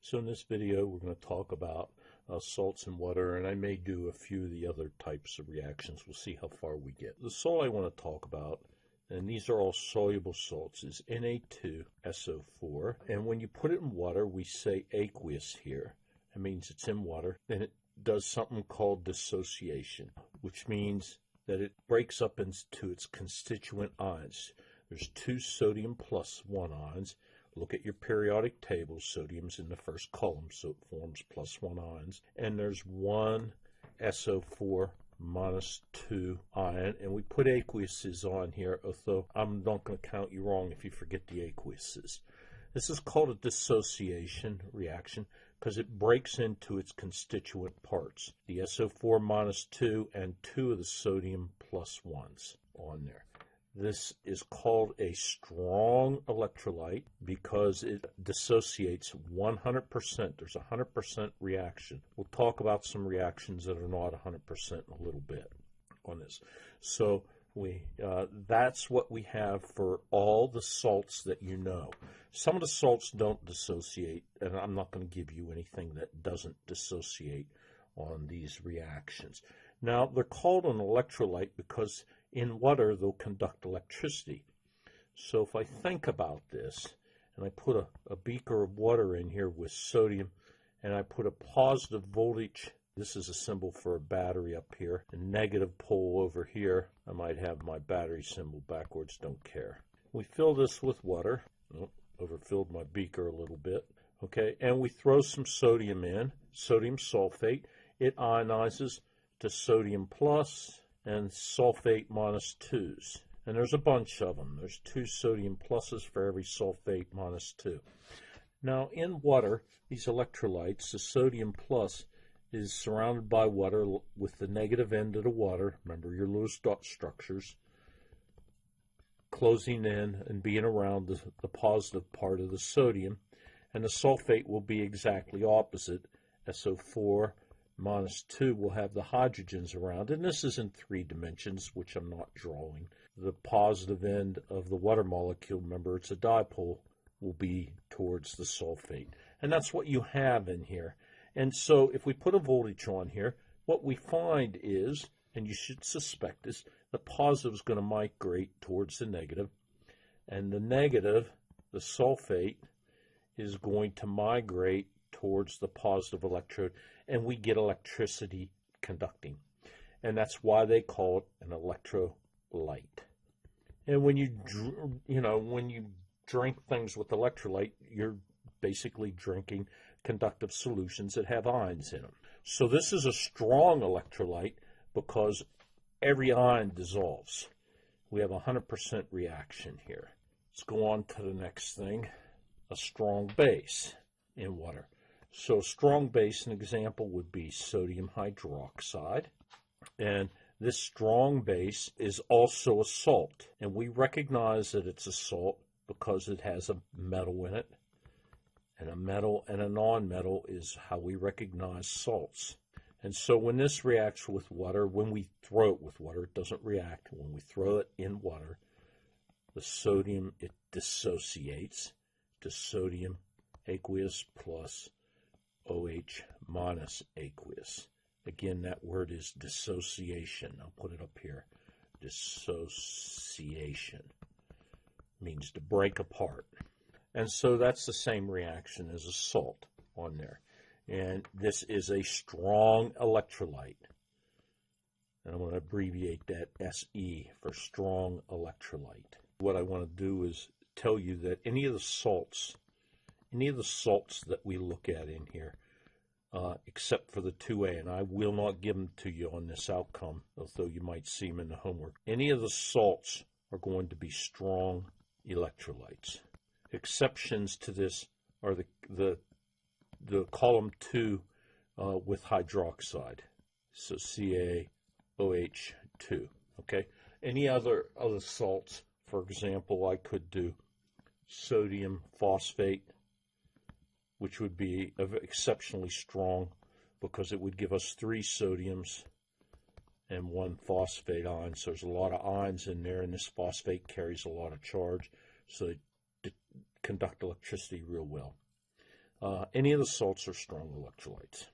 So in this video, we're going to talk about salts and water, and I may do a few of the other types of reactions. We'll see how far we get. The salt I want to talk about, and these are all soluble salts, is Na2SO4. And when you put it in water, we say aqueous here. That means it's in water. Then it does something called dissociation, which means that it breaks up into its constituent ions. There's two sodium plus 1 ions. Look at your periodic table. Sodium's in the first column, so it forms plus 1 ions. And there's one SO4 minus 2 ion, and we put aqueuses on here, although I'm not going to count you wrong if you forget the aqueuses. This is called a dissociation reaction because it breaks into its constituent parts, the SO4 minus 2 and 2 of the sodium plus 1s on there. This is called a strong electrolyte because it dissociates 100%. There's a 100% reaction. We'll talk about some reactions that are not 100% in a little bit on this. So that's what we have for all the salts that you know. Some of the salts don't dissociate, and I'm not going to give you anything that doesn't dissociate on these reactions. Now, they're called an electrolyte because in water, they'll conduct electricity. So if I think about this, and I put a beaker of water in here with sodium, and I put a positive voltage, this is a symbol for a battery up here, a negative pole over here. I might have my battery symbol backwards, don't care. We fill this with water. Oh, overfilled my beaker a little bit. Okay, and we throw some sodium in, sodium sulfate. It ionizes to sodium plus and sulfate minus 2s. And there's a bunch of them. There's 2 sodium pluses for every sulfate minus 2. Now, in water, these electrolytes, the sodium plus is surrounded by water with the negative end of the water, remember your little dot structures, closing in and being around the positive part of the sodium. And the sulfate will be exactly opposite. SO4 minus 2 will have the hydrogens around, and this is in 3 dimensions, which I'm not drawing. The positive end of the water molecule, remember it's a dipole, will be towards the sulfate. And that's what you have in here. And so if we put a voltage on here, what we find is, and you should suspect this, the positive is going to migrate towards the negative, and the negative, the sulfate, is going to migrate towards the positive electrode, and we get electricity conducting. And that's why they call it an electrolyte. And when you drink things with electrolyte, you're basically drinking conductive solutions that have ions in them. So this is a strong electrolyte because every ion dissolves. We have a 100% reaction here. Let's go on to the next thing, a strong base in water. So a strong base, an example would be sodium hydroxide. And this strong base is also a salt. And we recognize that it's a salt because it has a metal in it. And a metal and a non-metal is how we recognize salts. And so when this reacts with water, when we throw it with water, it doesn't react. When we throw it in water, the sodium, it dissociates to sodium aqueous plus OH minus aqueous. Again, that word is dissociation. I'll put it up here. Dissociation means to break apart. And so that's the same reaction as a salt on there. And this is a strong electrolyte. And I'm going to abbreviate that SE for strong electrolyte. What I want to do is tell you that any of the salts that we look at in here, except for the 2A, and I will not give them to you on this outcome, although you might see them in the homework. Any of the salts are going to be strong electrolytes. Exceptions to this are the column 2 with hydroxide, so CaOH2. Okay. Any other salts, for example, I could do sodium phosphate, which would be exceptionally strong because it would give us 3 sodiums and 1 phosphate ion. So there's a lot of ions in there, and this phosphate carries a lot of charge, so they conduct electricity real well. Any of the salts are strong electrolytes.